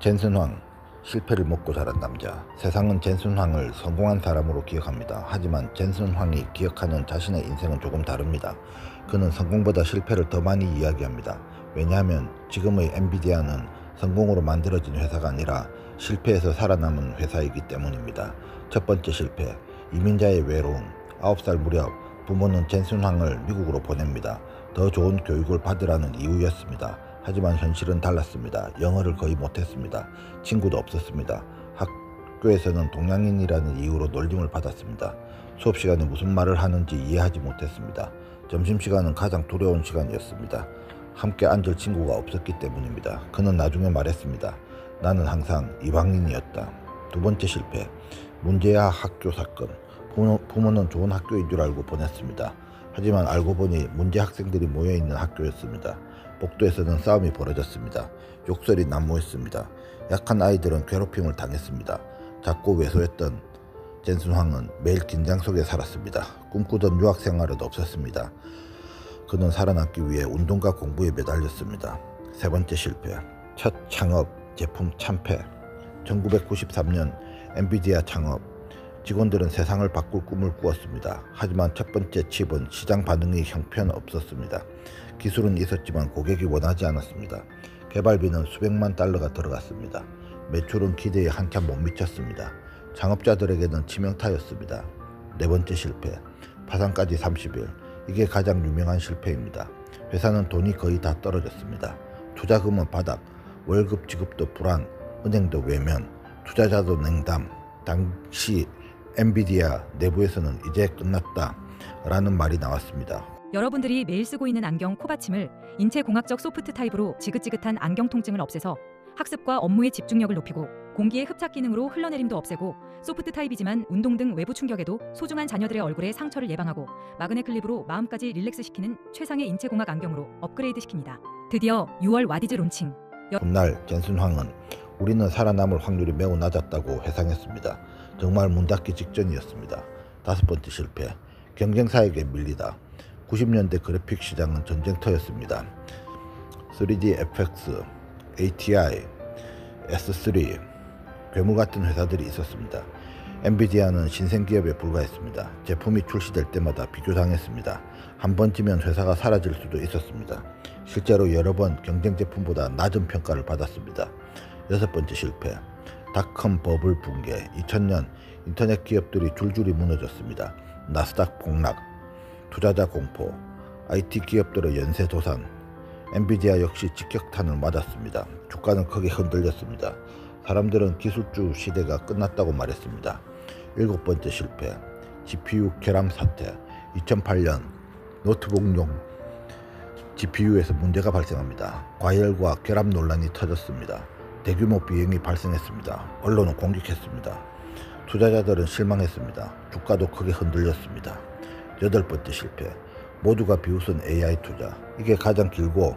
젠슨황, 실패를 먹고 자란 남자. 세상은 젠슨황을 성공한 사람으로 기억합니다. 하지만 젠슨황이 기억하는 자신의 인생은 조금 다릅니다. 그는 성공보다 실패를 더 많이 이야기합니다. 왜냐하면 지금의 엔비디아는 성공으로 만들어진 회사가 아니라 실패에서 살아남은 회사이기 때문입니다. 첫 번째 실패, 이민자의 외로움. 9살 무렵 부모는 젠슨황을 미국으로 보냅니다. 더 좋은 교육을 받으라는 이유였습니다. 하지만 현실은 달랐습니다. 영어를 거의 못했습니다. 친구도 없었습니다. 학교에서는 동양인이라는 이유로 놀림을 받았습니다. 수업 시간에 무슨 말을 하는지 이해하지 못했습니다. 점심시간은 가장 두려운 시간이었습니다. 함께 앉을 친구가 없었기 때문입니다. 그는 나중에 말했습니다. 나는 항상 이방인이었다. 두 번째 실패, 문제아 학교 사건. 부모는 좋은 학교인 줄 알고 보냈습니다. 하지만 알고 보니 문제 학생들이 모여있는 학교였습니다. 복도에서는 싸움이 벌어졌습니다. 욕설이 난무했습니다. 약한 아이들은 괴롭힘을 당했습니다. 작고 왜소했던 젠슨황은 매일 긴장 속에 살았습니다. 꿈꾸던 유학 생활은 없었습니다. 그는 살아남기 위해 운동과 공부에 매달렸습니다. 세 번째 실패, 첫 창업 제품 참패. 1993년 엔비디아 창업. 직원들은 세상을 바꿀 꿈을 꾸었습니다. 하지만 첫 번째 칩은 시장 반응이 형편없었습니다. 기술은 있었지만 고객이 원하지 않았습니다. 개발비는 수백만 달러가 들어갔습니다. 매출은 기대에 한참 못 미쳤습니다. 창업자들에게는 치명타였습니다. 네 번째 실패, 파산까지 30일. 이게 가장 유명한 실패입니다. 회사는 돈이 거의 다 떨어졌습니다. 투자금은 바닥, 월급 지급도 불안, 은행도 외면, 투자자도 냉담. 당시 엔비디아 내부에서는 이제 끝났다 라는 말이 나왔습니다. 여러분들이 매일 쓰고 있는 안경 코받침을 인체공학적 소프트 타입으로 지긋지긋한 안경 통증을 없애서 학습과 업무의 집중력을 높이고 공기의 흡착 기능으로 흘러내림도 없애고 소프트 타입이지만 운동 등 외부 충격에도 소중한 자녀들의 얼굴에 상처를 예방하고 마그넷 클립으로 마음까지 릴렉스시키는 최상의 인체공학 안경으로 업그레이드 시킵니다. 드디어 6월 와디즈 론칭. 훗날 젠슨황은 우리는 살아남을 확률이 매우 낮았다고 회상했습니다. 정말 문 닫기 직전이었습니다. 다섯 번째 실패, 경쟁사에게 밀리다. 90년대 그래픽 시장은 전쟁터였습니다. 3D FX, ATI, S3, 괴물 같은 회사들이 있었습니다. 엔비디아는 신생기업에 불과했습니다. 제품이 출시될 때마다 비교당했습니다. 한 번 지면 회사가 사라질 수도 있었습니다. 실제로 여러 번 경쟁 제품보다 낮은 평가를 받았습니다. 여섯 번째 실패, 닷컴 버블 붕괴. 2000년 인터넷 기업들이 줄줄이 무너졌습니다. 나스닥 폭락, 투자자 공포, IT 기업들의 연쇄 도산. 엔비디아 역시 직격탄을 맞았습니다. 주가는 크게 흔들렸습니다. 사람들은 기술주 시대가 끝났다고 말했습니다. 일곱 번째 실패, GPU 결함 사태. 2008년 노트북용 GPU에서 문제가 발생합니다. 과열과 결함 논란이 터졌습니다. 대규모 비행이 발생했습니다. 언론은 공격했습니다. 투자자들은 실망했습니다. 주가도 크게 흔들렸습니다. 여덟 번째 실패, 모두가 비웃은 AI 투자. 이게 가장 길고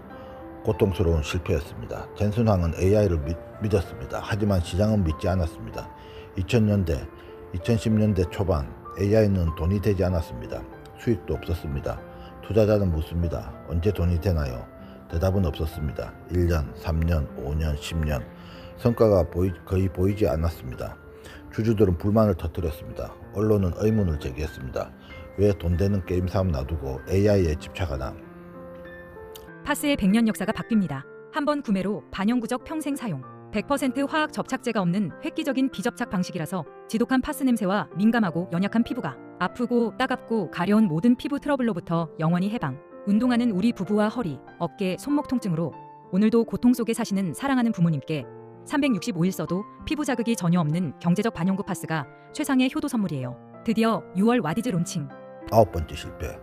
고통스러운 실패였습니다. 젠슨황은 AI를 믿었습니다. 하지만 시장은 믿지 않았습니다. 2000년대, 2010년대 초반 AI는 돈이 되지 않았습니다. 수익도 없었습니다. 투자자는 묻습니다. 언제 돈이 되나요? 대답은 없었습니다. 1년, 3년, 5년, 10년. 성과가 거의 보이지 않았습니다. 주주들은 불만을 터뜨렸습니다. 언론은 의문을 제기했습니다. 왜 돈 되는 게임 사업 놔두고 AI에 집착하나? 파스의 100년 역사가 바뀝니다. 한 번 구매로 반영구적 평생 사용. 100% 화학 접착제가 없는 획기적인 비접착 방식이라서 지독한 파스 냄새와 민감하고 연약한 피부가 아프고 따갑고 가려운 모든 피부 트러블로부터 영원히 해방. 운동하는 우리 부부와 허리, 어깨, 손목 통증으로 오늘도 고통 속에 사시는 사랑하는 부모님께 365일 써도 피부 자극이 전혀 없는 경제적 반영구 파스가 최상의 효도 선물이에요. 드디어 6월 와디즈 론칭. 아홉 번째 실패,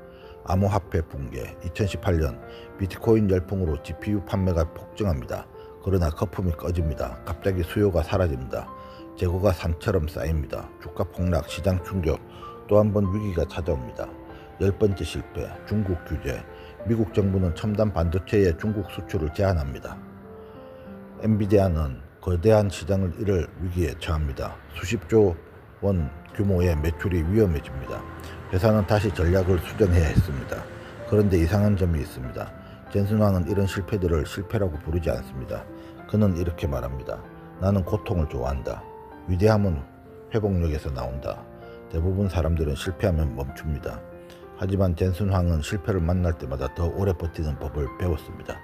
암호화폐 붕괴. 2018년 비트코인 열풍으로 GPU 판매가 폭증합니다. 그러나 거품이 꺼집니다. 갑자기 수요가 사라집니다. 재고가 산처럼 쌓입니다. 주가 폭락, 시장 충격, 또 한 번 위기가 찾아옵니다. 열 번째 실패, 중국 규제. 미국 정부는 첨단 반도체의 중국 수출을 제한합니다. 엔비디아는 거대한 시장을 잃을 위기에 처합니다. 수십조 원 규모의 매출이 위험해집니다. 회사는 다시 전략을 수정해야 했습니다. 그런데 이상한 점이 있습니다. 젠슨황은 이런 실패들을 실패라고 부르지 않습니다. 그는 이렇게 말합니다. 나는 고통을 좋아한다. 위대함은 회복력에서 나온다. 대부분 사람들은 실패하면 멈춥니다. 하지만 젠슨 황은 실패를 만날 때마다 더 오래 버티는 법을 배웠습니다.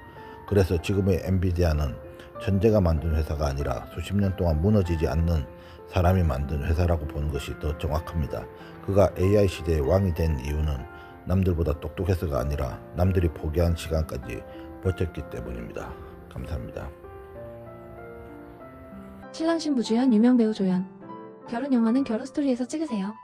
그래서 지금의 엔비디아는 천재가 만든 회사가 아니라 수십 년 동안 무너지지 않는 사람이 만든 회사라고 보는 것이 더 정확합니다. 그가 AI 시대의 왕이 된 이유는 남들보다 똑똑해서가 아니라 남들이 포기한 시간까지 버텼기 때문입니다. 감사합니다. 신랑 신부 주연, 유명 배우 조연. 결혼 영화는 결혼 스토리에서 찍으세요.